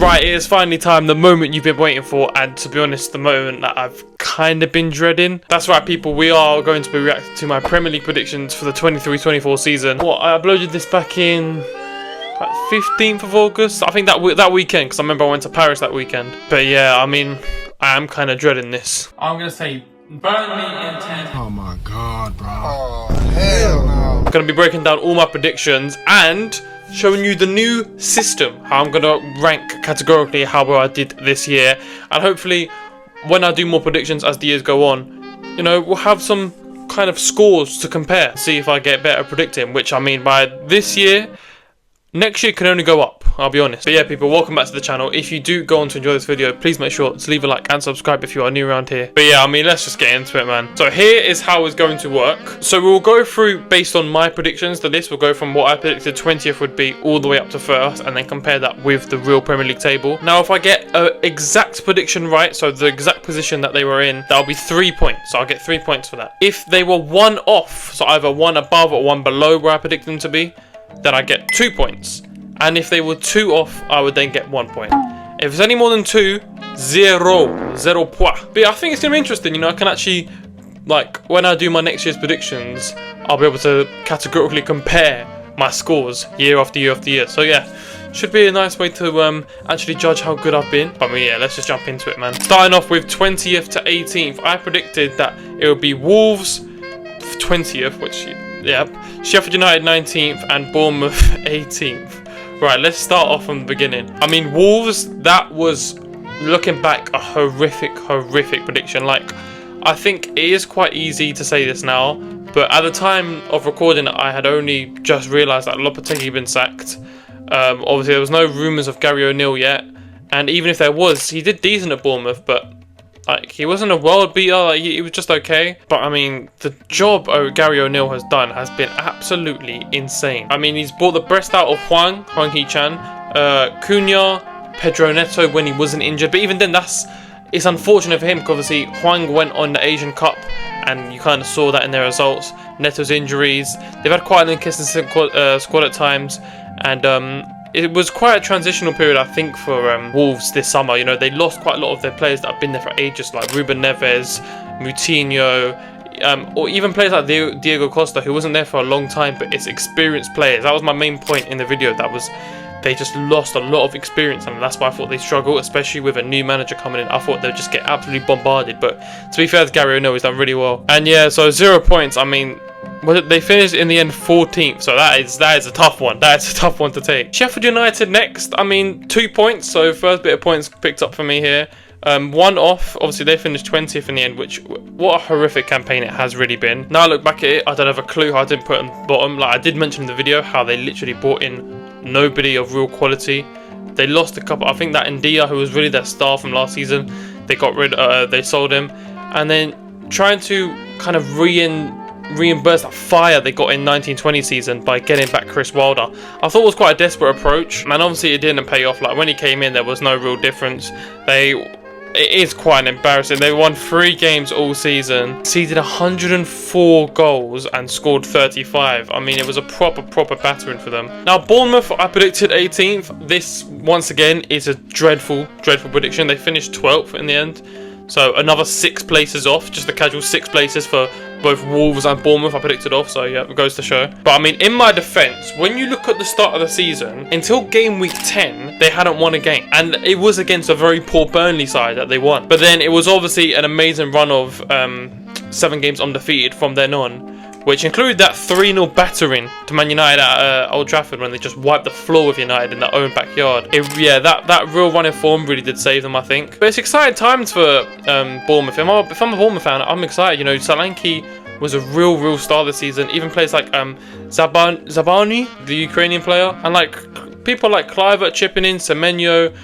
Right, it is finally time, the moment you've been waiting for, and to be honest, the moment that I've kind of been dreading. That's right, people, we are going to be reacting to my Premier League predictions for the 23-24 season. I uploaded this back in like 15th of August, I think that weekend, because I remember I went to Paris that weekend. But yeah, I mean, I am kind of dreading this. I'm going to say Burnley in 10. Oh my god, bro. Oh, hell no. I'm going to be breaking down all my predictions and showing you the new system, how I'm going to rank categorically how well I did this year. And hopefully, when I do more predictions as the years go on, you know, we'll have some kind of scores to compare. See if I get better at predicting, which I mean by this year, next year can only go up, I'll be honest. But yeah, people, welcome back to the channel. If you do go on to enjoy this video, please make sure to leave a like and subscribe if you are new around here. But yeah, I mean, let's just get into it, man. So here is how it's going to work. So we'll go through, based on my predictions, the list will go from what I predicted 20th would be all the way up to 1st, and then compare that with the real Premier League table. Now, if I get an exact prediction right, so the exact position that they were in, that'll be 3 points. So I'll get 3 points for that. If they were one off, so either one above or one below where I predict them to be, then I get 2 points. And if they were 2 off, I would then get 1 point. If it's any more than 2, 0 point. But yeah, I think it's going to be interesting, you know, I can actually, like, when I do my next year's predictions, I'll be able to categorically compare my scores year after year after year. So yeah, should be a nice way to actually judge how good I've been. But I mean, yeah, let's just jump into it, man. Starting off with 20th to 18th, I predicted that it would be Wolves 20th, which, yeah, Sheffield United 19th, and Bournemouth 18th. Right, let's start off from the beginning. I mean, Wolves, that was, looking back, a horrific prediction. Like, I think it is quite easy to say this now, but at the time of recording, I had only just realised that Lopetegui had been sacked. Obviously, there was no rumours of Gary O'Neill yet, and even if there was, he did decent at Bournemouth, but like, he wasn't a world beater, like, he was just okay. But I mean, the job Gary O'Neill has done has been absolutely insane. I mean, he's brought the best out of Hwang Hee-chan, Cunha, Pedro Neto when he wasn't injured. But even then, it's unfortunate for him because obviously Hwang went on the Asian Cup and you kind of saw that in their results. Neto's injuries, they've had quite an inconsistent squad at times, and it was quite a transitional period, I think, for Wolves this summer. You know, they lost quite a lot of their players that have been there for ages, like Ruben Neves, Moutinho, or even players like Diego Costa, who wasn't there for a long time, but it's experienced players. That was my main point in the video. They just lost a lot of experience, and that's why I thought they struggle, especially with a new manager coming in. I thought they'd just get absolutely bombarded, but to be fair to Gary O'Neill, he's done really well. And yeah, so 0 points. I mean, they finished in the end 14th, so that is a tough one. That's a tough one to take. Sheffield United next. I mean, 2 points, so first bit of points picked up for me here. 1 off. Obviously, they finished 20th in the end, which, what a horrific campaign it has really been. Now I look back at it, I don't have a clue how I didn't put on bottom. Like I did mention in the video how they literally brought in nobody of real quality. They lost a couple. I think that Ndia, who was really their star from last season, they got rid. They sold him, and then trying to kind of reimburse that fire they got in 1920 season by getting back Chris Wilder. I thought it was quite a desperate approach, and obviously it didn't pay off. Like when he came in, there was no real difference. It is quite embarrassing. They won 3 games all season, conceded 104 goals and scored 35. I mean, it was a proper battering for them. Now, Bournemouth, I predicted 18th. This, once again, is a dreadful prediction. They finished 12th in the end. So another 6 places off, just a casual 6 places for both Wolves and Bournemouth I predicted off, so yeah, it goes to show. But I mean, in my defence, when you look at the start of the season, until game week 10, they hadn't won a game. And it was against a very poor Burnley side that they won. But then it was obviously an amazing run of 7 games undefeated from then on, which included that 3-0 battering to Man United at Old Trafford when they just wiped the floor with United in their own backyard. Yeah, that real run in form really did save them, I think. But it's exciting times for Bournemouth. If I'm a Bournemouth fan, I'm excited. You know, Solanke was a real star this season. Even players like Zabani, the Ukrainian player, and like people like Kluivert chipping in, Semenyo.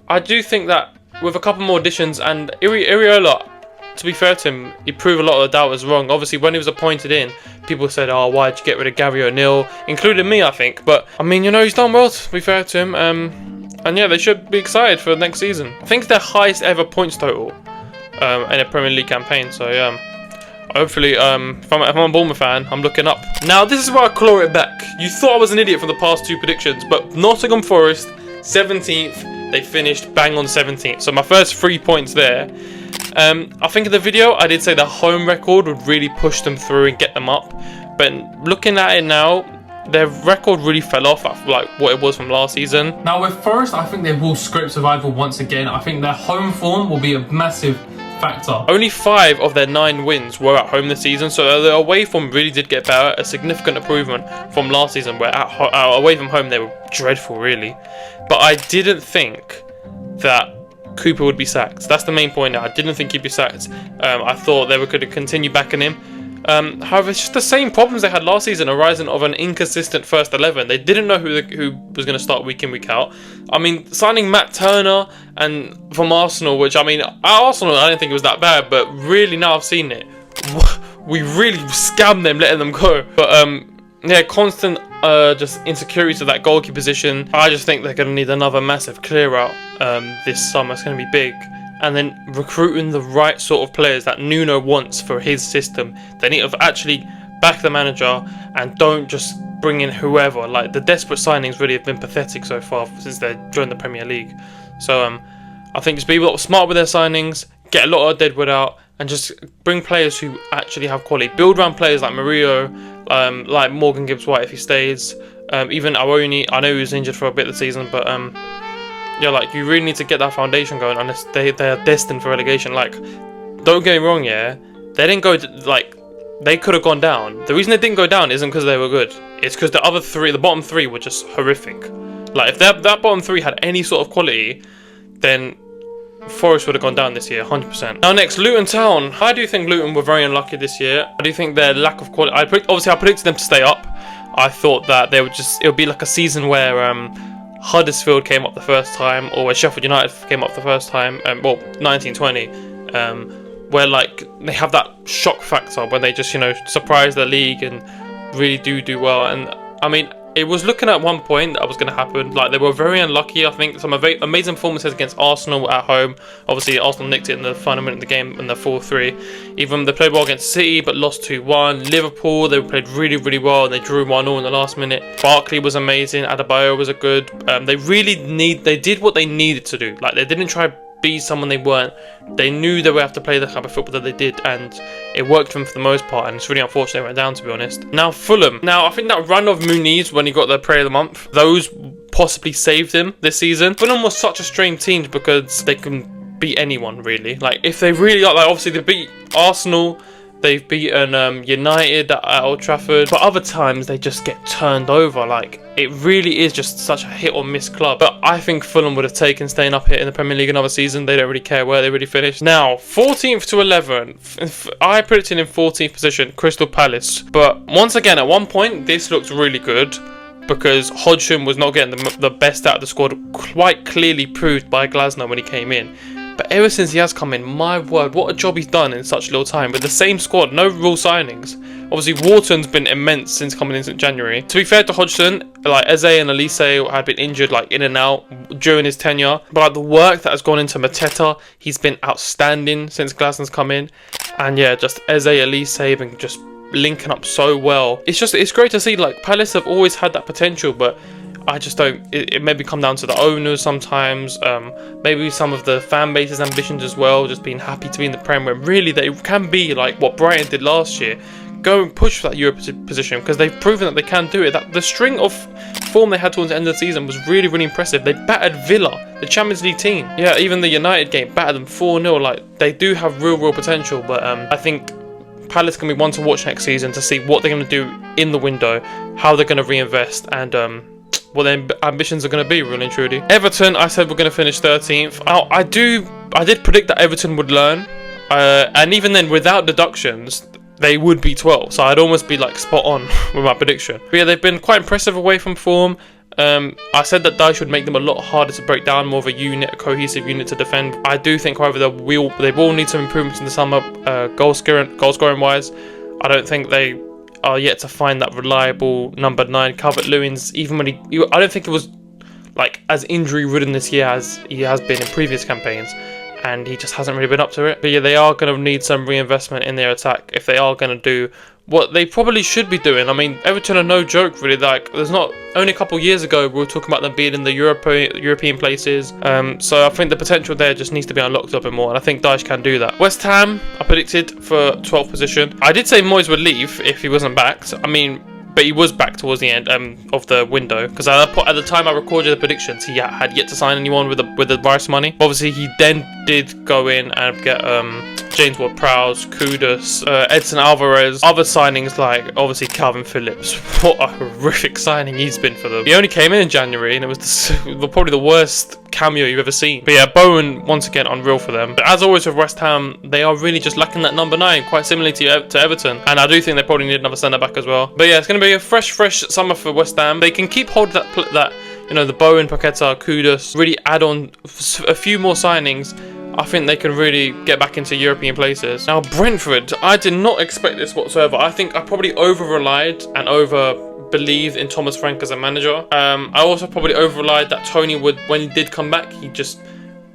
I do think that with a couple more additions, and Iriola, to be fair to him, he proved a lot of the doubters wrong. Obviously, when he was appointed in, people said, oh, why'd you get rid of Gary O'Neill? Including me, I think. But, I mean, you know, he's done well, to be fair to him. And yeah, they should be excited for next season. I think it's their highest ever points total in a Premier League campaign. So, yeah, hopefully, if I'm a Bournemouth fan, I'm looking up. Now, this is where I claw it back. You thought I was an idiot for the past 2 predictions, but Nottingham Forest, 17th, they finished bang on 17th. So my first 3 points there. I think in the video I did say the home record would really push them through and get them up, but looking at it now, their record really fell off at like what it was from last season. Now with Forest, I think they will scrape survival once again. I think their home form will be a massive factor. Only 5 of their 9 wins were at home this season, so their away form really did get better, a significant improvement from last season where away from home they were dreadful really. But I didn't think that Cooper would be sacked. That's the main point. I didn't think he'd be sacked. I thought they were going to continue backing him. However, it's just the same problems they had last season arising of an inconsistent first 11. They didn't know who was going to start week in, week out. I mean, signing Matt Turner and from Arsenal, which I mean, at Arsenal I didn't think it was that bad, but really now I've seen it, we really scammed them letting them go. But yeah, constant just insecurities of that goalkeeper position. I just think they're going to need another massive clear out this summer. It's going to be big. And then recruiting the right sort of players that Nuno wants for his system. They need to actually back the manager and don't just bring in whoever. Like, the desperate signings really have been pathetic so far since they joined the Premier League. So I think just be a lot smart with their signings, get a lot of deadwood out, and just bring players who actually have quality. Build around players like Murillo, like Morgan Gibbs-White if he stays, even Awoni. I know he was injured for a bit of the season, but yeah, like, you really need to get that foundation going unless they are destined for relegation. Like, don't get me wrong, yeah, they didn't go like, they could have gone down. The reason they didn't go down isn't because they were good. It's because the bottom 3 were just horrific. Like, if that bottom 3 had any sort of quality, then Forest would have gone down this year, 100%. Now next, Luton Town. I do think Luton were very unlucky this year. I do think their lack of quality. I predicted them to stay up. I thought that it would be like a season where Huddersfield came up the first time, or where Sheffield United came up the first time. Well, 1920, where like they have that shock factor when they just, you know, surprise the league and really do well. And I mean, it was looking at one point that was going to happen. Like, they were very unlucky. I think some amazing performances against Arsenal at home. Obviously, Arsenal nicked it in the final minute of the game in the 4-3. Even they played well against City, but lost 2-1. Liverpool, they played really well, and they drew 1-0 in the last minute. Barkley was amazing. Adebayo was a good. They did what they needed to do. Like, they didn't try be someone they weren't. They knew they would have to play the type of football that they did, and it worked for them for the most part, and it's really unfortunate they went down, to be honest. Now Fulham. Now I think that run of Muniz when he got the Player of the Month, those possibly saved him this season. Fulham was such a strange team because they can beat anyone really. Like, if they really got, like, obviously they beat Arsenal, they've beaten United at Old Trafford, but other times they just get turned over. Like, it really is just such a hit or miss club. But I think Fulham would have taken staying up here in the Premier League another season. They don't really care where they really finish. Now, 14th to 11th, I predicted in 14th position Crystal Palace. But once again, at one point, this looked really good because Hodgson was not getting the best out of the squad, quite clearly proved by Glasner when he came in. But ever since he has come in, my word, what a job he's done in such little time with the same squad, no real signings. Obviously, Wharton's been immense since coming in since January. To be fair to Hodgson, like Eze and Elise had been injured like in and out during his tenure, but like the work that has gone into Mateta, he's been outstanding since Glasner's come in. And yeah, just Eze, Elise have been just linking up so well. It's great to see. Like, Palace have always had that potential, but I just don't. It maybe come down to the owners sometimes. Maybe some of the fan base's ambitions as well, just being happy to be in the Prem, where really they can be like what Brighton did last year, go and push for that Europe position, because they've proven that they can do it. That the string of form they had towards the end of the season was really impressive. They battered Villa, the Champions League team. Yeah, even the United game, battered them 4-0. Like, they do have real potential, but I think Palace can be one to watch next season to see what they're going to do in the window, how they're going to reinvest, and what their ambitions are going to be, really and truly. Everton, I said we're going to finish 13th. I did predict that Everton would learn, and even then, without deductions, they would be 12. So I'd almost be like spot on with my prediction. But yeah, they've been quite impressive away from form. I said that Dyche would make them a lot harder to break down, more of a unit, a cohesive unit to defend. I do think, however, they will need some improvements in the summer, goal scoring wise. I don't think they are yet to find that reliable number 9. Calvert-Lewin's, even when I don't think it was like as injury ridden this year as he has been in previous campaigns, and he just hasn't really been up to it. But yeah, they are going to need some reinvestment in their attack if they are going to do what they probably should be doing. I mean, Everton are no joke, really. Like, there's not only a couple of years ago we were talking about them being in the European places. So I think the potential there just needs to be unlocked a bit more, and I think Dyche can do that. West Ham, I predicted for 12th position. I did say Moyes would leave if he wasn't backed. I mean, but he was back towards the end of the window, because at the time I recorded the predictions, he had yet to sign anyone with the Rice money. Obviously, he then did go in and get James Ward-Prowse, Kudus, Edson Alvarez, other signings like obviously Calvin Phillips. What a horrific signing he's been for them. He only came in January, and it was probably the worst cameo you've ever seen. But yeah, Bowen once again unreal for them. But as always with West Ham, they are really just lacking that number 9, quite similarly to Everton. And I do think they probably need another centre back as well. But yeah, it's going to be a fresh summer for West Ham. They can keep hold of that you know, the Bowen, Paqueta, Kudus, really add on a few more signings. I think they can really get back into European places. Now, Brentford, I did not expect this whatsoever. I think I probably over-relied and over-believed in Thomas Frank as a manager. I also probably over-relied that Tony would, when he did come back, he'd just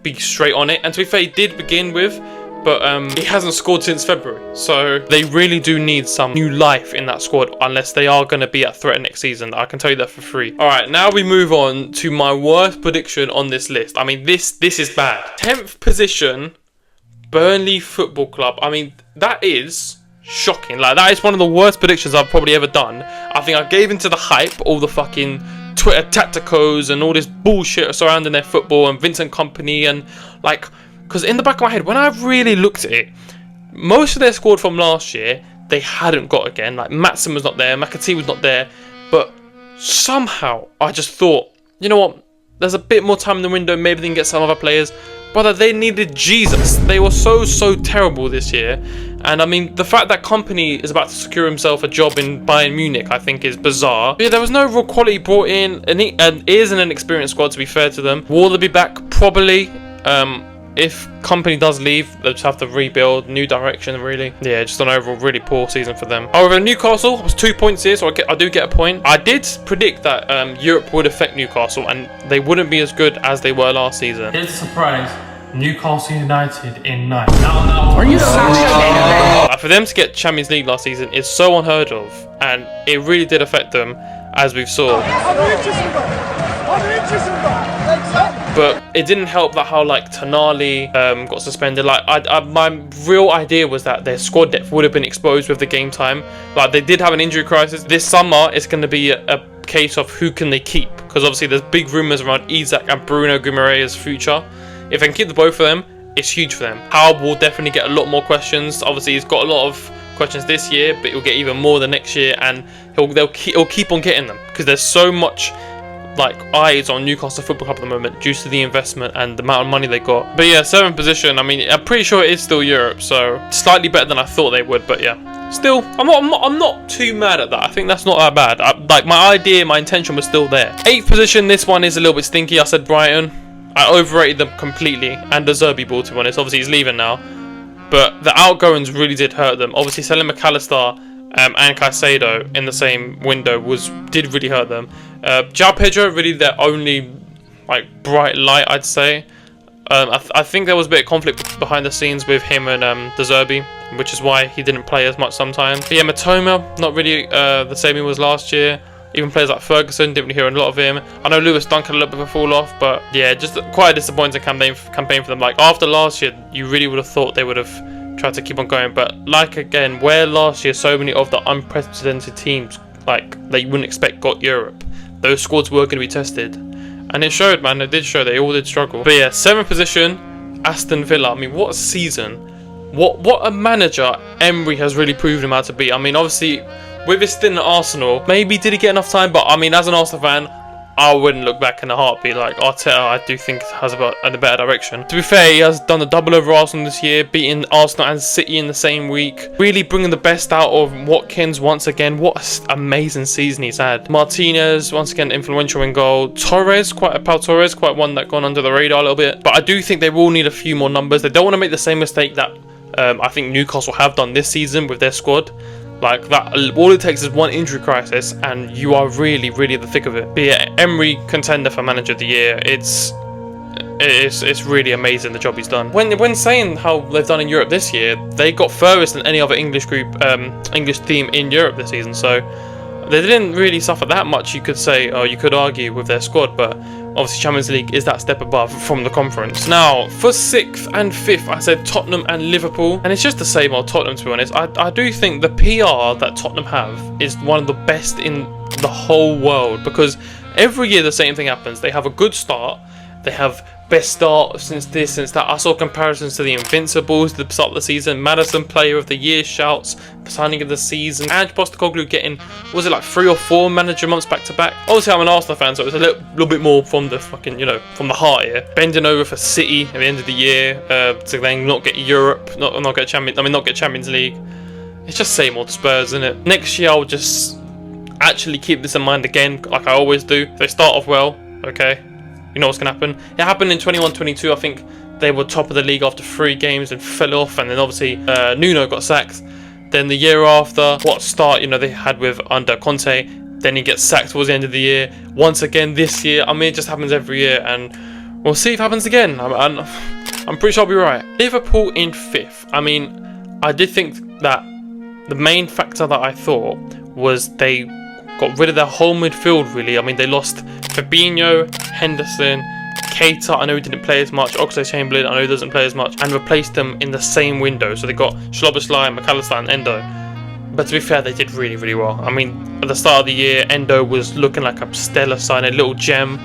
be straight on it. And to be fair, he did begin with, but he hasn't scored since February. So they really do need some new life in that squad, unless they are going to be at threat next season. I can tell you that for free. Alright, now we move on to my worst prediction on this list. I mean, this is bad. 10th position, Burnley Football Club. I mean, that is shocking. Like, that is one of the worst predictions I've probably ever done. I think I gave into the hype, all the fucking Twitter tacticos and all this bullshit surrounding their football and Vincent Kompany and like... Because in the back of my head, when I really looked at it, most of their squad from last year, they hadn't got again. Like, Maatsen was not there, McAtee was not there. But somehow, I just thought, you know what? There's a bit more time in the window. Maybe they can get some other players. Brother, they needed Jesus. They were so terrible this year. And I mean, the fact that Kompany is about to secure himself a job in Bayern Munich, I think is bizarre. But yeah, there was no real quality brought in. And it isn't an experienced squad, to be fair to them. Will they be back? Probably. If Kompany does leave, they'll just have to rebuild, new direction, really. Yeah, just an overall really poor season for them. However, Newcastle was 2 points here, so I do get a point. I did predict that Europe would affect Newcastle, and they wouldn't be as good as they were last season. Here's a surprise. Newcastle United in 9. No. Are you serious? For them to get Champions League last season is so unheard of, and it really did affect them, as we've saw. But it didn't help that how like Tonali got suspended. Like my real idea was that their squad depth would have been exposed with the game time. Like, they did have an injury crisis. This summer it's going to be a case of who can they keep, because obviously there's big rumours around Isak and Bruno Guimaraes' future. If they can keep the both of them, it's huge for them. Howard will definitely get a lot more questions. Obviously he's got a lot of questions this year, but he'll get even more the next year, and he'll keep on getting them, because there's so much like eyes on Newcastle Football Club at the moment due to the investment and the amount of money they got. But yeah, 7th position. I mean, I'm pretty sure it is still Europe, so slightly better than I thought they would. But yeah, still, I'm not too mad at that. I think that's not that bad. Like, my intention was still there. 8th position. This one is a little bit stinky. I said Brighton. I overrated them completely, and the Zerbi ball, to be honest. Obviously he's leaving now, but the outgoings really did hurt them. Obviously selling McAllister and Caicedo in the same window did really hurt them. João Pedro, really their only like bright light, I'd say. I think there was a bit of conflict behind the scenes with him and De Zerbi, which is why he didn't play as much sometimes. But yeah, Matoma, not really the same he was last year. Even players like Ferguson, didn't really hear a lot of him. I know Lewis Dunk had a little bit of a fall off, but yeah, just quite a disappointing campaign for them. Like, after last year, you really would have thought they would have tried to keep on going. But like, again, where last year so many of the unprecedented teams like that you wouldn't expect got Europe, those squads were going to be tested, and it showed, man. It did show. They all did struggle. But yeah, 7th position, Aston Villa. I mean, what a season! What a manager Emery has really proved him how to be. I mean, obviously, with his stint at Arsenal, maybe did he get enough time? But I mean, as an Arsenal fan, I wouldn't look back in a heartbeat. Like, Arteta, I do think has about in a better direction. To be fair, he has done a double over Arsenal this year, beating Arsenal and City in the same week. Really bringing the best out of Watkins once again. What an amazing season he's had. Martinez, once again, influential in goal. Pau Torres, quite one that gone under the radar a little bit. But I do think they will need a few more numbers. They don't want to make the same mistake that I think Newcastle have done this season with their squad. Like, that, all it takes is one injury crisis and you are really, really at the thick of it. But yeah, Emery contender for manager of the year. It's it's really amazing the job he's done. When saying how they've done in Europe this year, they got furthest than any other English team in Europe this season. So they didn't really suffer that much, you could say, or you could argue, with their squad, but obviously Champions League is that step above from the conference. Now, for 6th and 5th, I said Tottenham and Liverpool, and it's just the same old Tottenham, to be honest. I do think the PR that Tottenham have is one of the best in the whole world, because every year the same thing happens. They have a good start, they have best start since this, since that. I saw comparisons to the Invincibles at the start of the season. Madison Player of the Year shouts, signing of the season. And Postecoglou getting, was it like 3 or 4 manager months back to back? Obviously, I'm an Arsenal fan, so it's a little bit more from the fucking, from the heart here. Bending over for City at the end of the year to then not get Europe, not get Champions League. It's just same old Spurs, isn't it? Next year, I'll just actually keep this in mind again, like I always do. They start off well, okay. You know what's going to happen. It happened in 21-22. I think they were top of the league after 3 games and fell off, and then obviously Nuno got sacked. Then the year after, what start they had with under Conte, then he gets sacked towards the end of the year. Once again this year. I mean, it just happens every year, and we'll see if it happens again. I'm pretty sure I'll be right. Liverpool in 5th. I mean, I did think that the main factor that I thought was they got rid of their whole midfield, really. I mean, they lost Fabinho, Henderson, Keita, I know he didn't play as much, Oxlade-Chamberlain, I know he doesn't play as much, and replaced them in the same window. So they got Szoboszlai, McAllister and Endo. But to be fair, they did really, really well. I mean, at the start of the year, Endo was looking like a stellar sign, a little gem.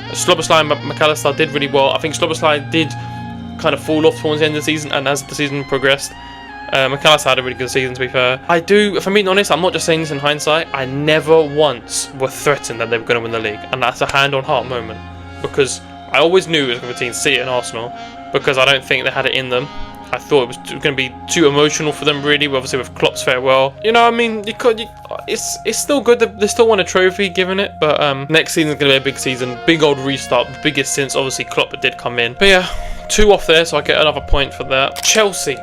Szoboszlai and McAllister did really well. I think Szoboszlai did kind of fall off towards the end of the season, and as the season progressed, McAllister had a really good season, to be fair. If I'm being honest, I'm not just saying this in hindsight, I never once were threatened that they were going to win the league, and that's a hand on heart moment, because I always knew it was going to be between City and Arsenal, because I don't think they had it in them. I thought it was going to be too emotional for them, really, obviously with Klopp's farewell. I mean, it's still good, they still won a trophy given it, but next season's going to be a big season, big old restart, the biggest since obviously Klopp did come in. But yeah, 2 off there, so I get another point for that. Chelsea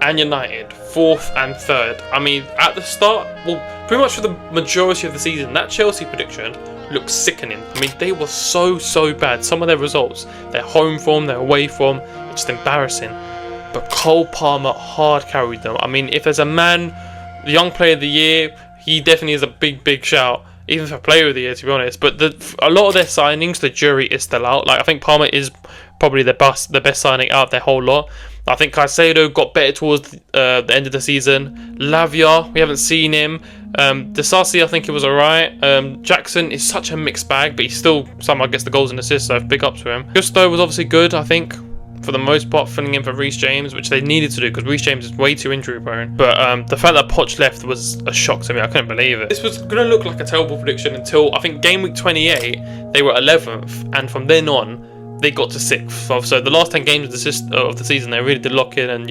and United, 4th and 3rd. I mean, at the start, well, pretty much for the majority of the season, that Chelsea prediction looks sickening. I mean, they were so bad. Some of their results, their home form, their away form, it's just embarrassing. But Cole Palmer hard carried them. I mean, if there's a man, the young player of the year, he definitely is a big shout, even for player of the year, to be honest. But a lot of their signings, the jury is still out. Like, I think Palmer is probably the best signing out of their whole lot. I think Caicedo got better towards the end of the season. Lavia, we haven't seen him. Disasi, I think he was alright. Jackson is such a mixed bag, but he's still somehow gets the goals and assists, so big ups to him. Gusto was obviously good, I think, for the most part, filling in for Reece James, which they needed to do because Reece James is way too injury prone. But the fact that Poch left was a shock to me. I couldn't believe it. This was going to look like a terrible prediction until I think game week 28, they were 11th, and from then on, they got to 6th. So the last 10 games of the season, they really did lock in and,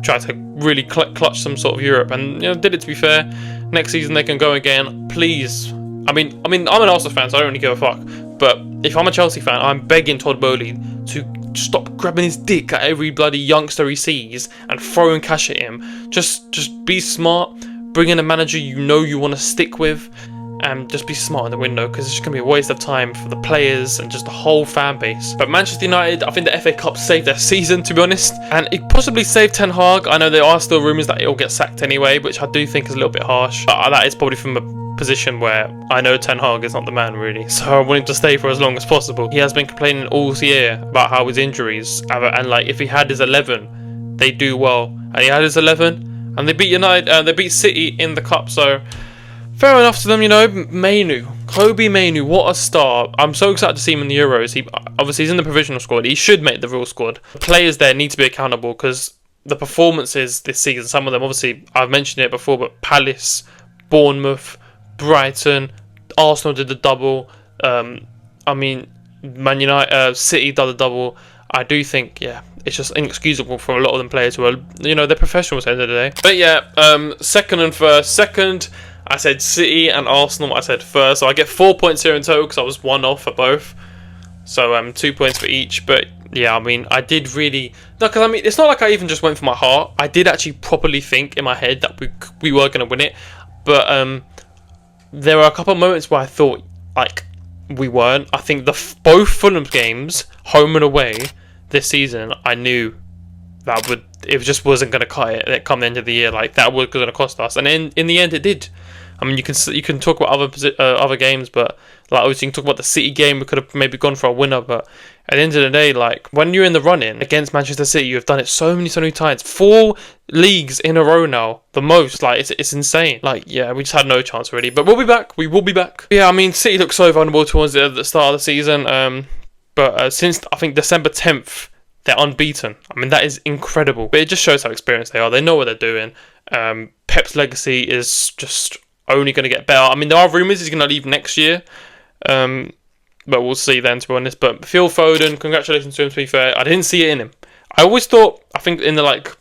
try to really clutch some sort of Europe. And, did it, to be fair. Next season, they can go again. Please. I mean, I'm an Arsenal fan, so I don't really give a fuck. But if I'm a Chelsea fan, I'm begging Todd Boehly to stop grabbing his dick at every bloody youngster he sees and throwing cash at him. Just be smart. Bring in a manager you want to stick with. And just be smart in the window, because it's just going to be a waste of time for the players and just the whole fan base. But Manchester United, I think the FA Cup saved their season, to be honest. And it possibly saved Ten Hag. I know there are still rumours that he'll get sacked anyway, which I do think is a little bit harsh. But that is probably from a position where I know Ten Hag is not the man, really. So I want him to stay for as long as possible. He has been complaining all year about how his injuries, and like if he had his 11, they do well. And he had his 11, and they beat United, they beat City in the Cup, so... Fair enough to them, Kobbie Mainoo, what a star. I'm so excited to see him in the Euros. Obviously, he's in the provisional squad. He should make the real squad. The players there need to be accountable, because the performances this season, some of them, obviously, I've mentioned it before, but Palace, Bournemouth, Brighton, Arsenal did the double. Man United, City did the double. I do think, it's just inexcusable for a lot of them players who are, they're professionals at the end of the day. But yeah, second and first. Second, I said City, and Arsenal I said first. So I get 4 points here in total because I was 1 off for both. So 2 points for each. But yeah, I mean, I did really... No, because I mean, it's not like I even just went for my heart. I did actually properly think in my head that we were going to win it. But there were a couple of moments where I thought, like, we weren't. I think both Fulham games, home and away, this season, I knew that it just wasn't going to cut it come the end of the year. Like, that was going to cost us, and in the end, it did. I mean, you can talk about other games, but like obviously you can talk about the City game. We could have maybe gone for a winner, but at the end of the day, like when you're in the run-in against Manchester City, you've done it so many times. 4 leagues in a row now, the most. Like it's insane. Like yeah, we just had no chance really. But we'll be back. We will be back. Yeah, I mean City looked so vulnerable towards the start of the season. But since I think December 10th, they're unbeaten. I mean that is incredible. But it just shows how experienced they are. They know what they're doing. Pep's legacy is just only going to get better. I mean, there are rumours he's going to leave next year, but we'll see then, to be honest. But Phil Foden, congratulations to him, to be fair. I didn't see it in him. I always thought, I think in the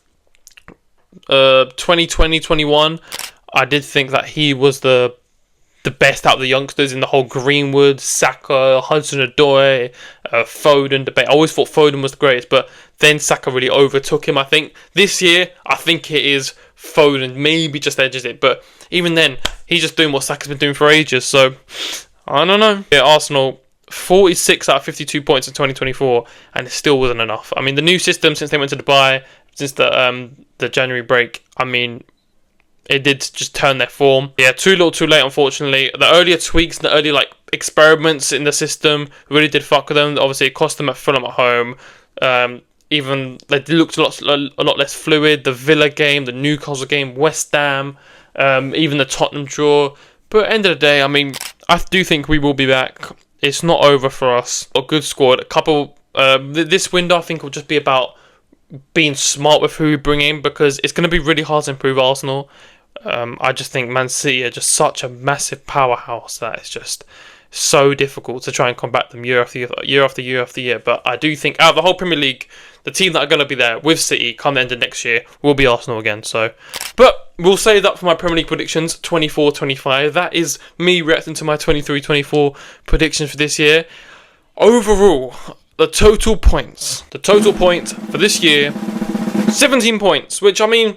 2020-21, I did think that he was the best out of the youngsters in the whole Greenwood, Saka, Hudson-Odoi, Foden debate. I always thought Foden was the greatest, but then Saka really overtook him, I think. This year, I think it is Foden, maybe just edges it, but even then, he's just doing what Saka's been doing for ages, so I don't know. Yeah, Arsenal, 46 out of 52 points in 2024, and it still wasn't enough. I mean, the new system, since they went to Dubai, since the January break, I mean, it did just turn their form. Yeah, too little too late, unfortunately. The earlier tweaks, the early experiments in the system really did fuck with them. Obviously, it cost them at Fulham at home. Even they looked a lot less fluid. The Villa game, the Newcastle game, West Ham, even the Tottenham draw. But at the end of the day, I mean, I do think we will be back. It's not over for us. A good squad. A couple. This window, I think, will just be about being smart with who we bring in, because it's going to be really hard to improve Arsenal. I just think Man City are just such a massive powerhouse that it's just so difficult to try and combat them year after year. But I do think out of the whole Premier League, the team that are going to be there with City come the end of next year will be Arsenal again. So, but we'll save that for my Premier League predictions 24-25. That is me reacting to my 23-24 predictions for this year. Overall, the total point for this year, 17 points, which I mean,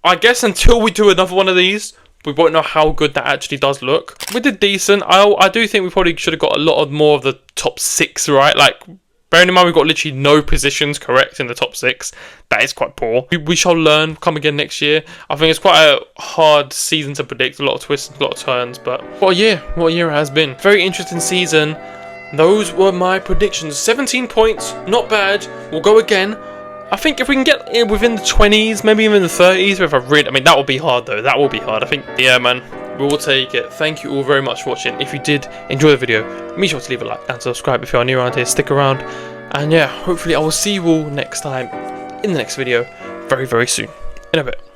I guess until we do another one of these, we won't know how good that actually does look. We did decent. I do think we probably should have got a lot more of the top 6 right. Like, bearing in mind we've got literally no positions correct in the top 6. That is quite poor. We shall learn. Come again next year. I think it's quite a hard season to predict. A lot of twists, a lot of turns. But what a year it has been. Very interesting season. Those were my predictions. 17 points. Not bad. We'll go again. I think if we can get in within the 20s, maybe even the 30s, I mean, that will be hard though. That will be hard. I think, yeah, man, we will take it. Thank you all very much for watching. If you did enjoy the video, make sure to leave a like and subscribe if you are new around here. Stick around. And yeah, hopefully I will see you all next time in the next video very, very soon. In a bit.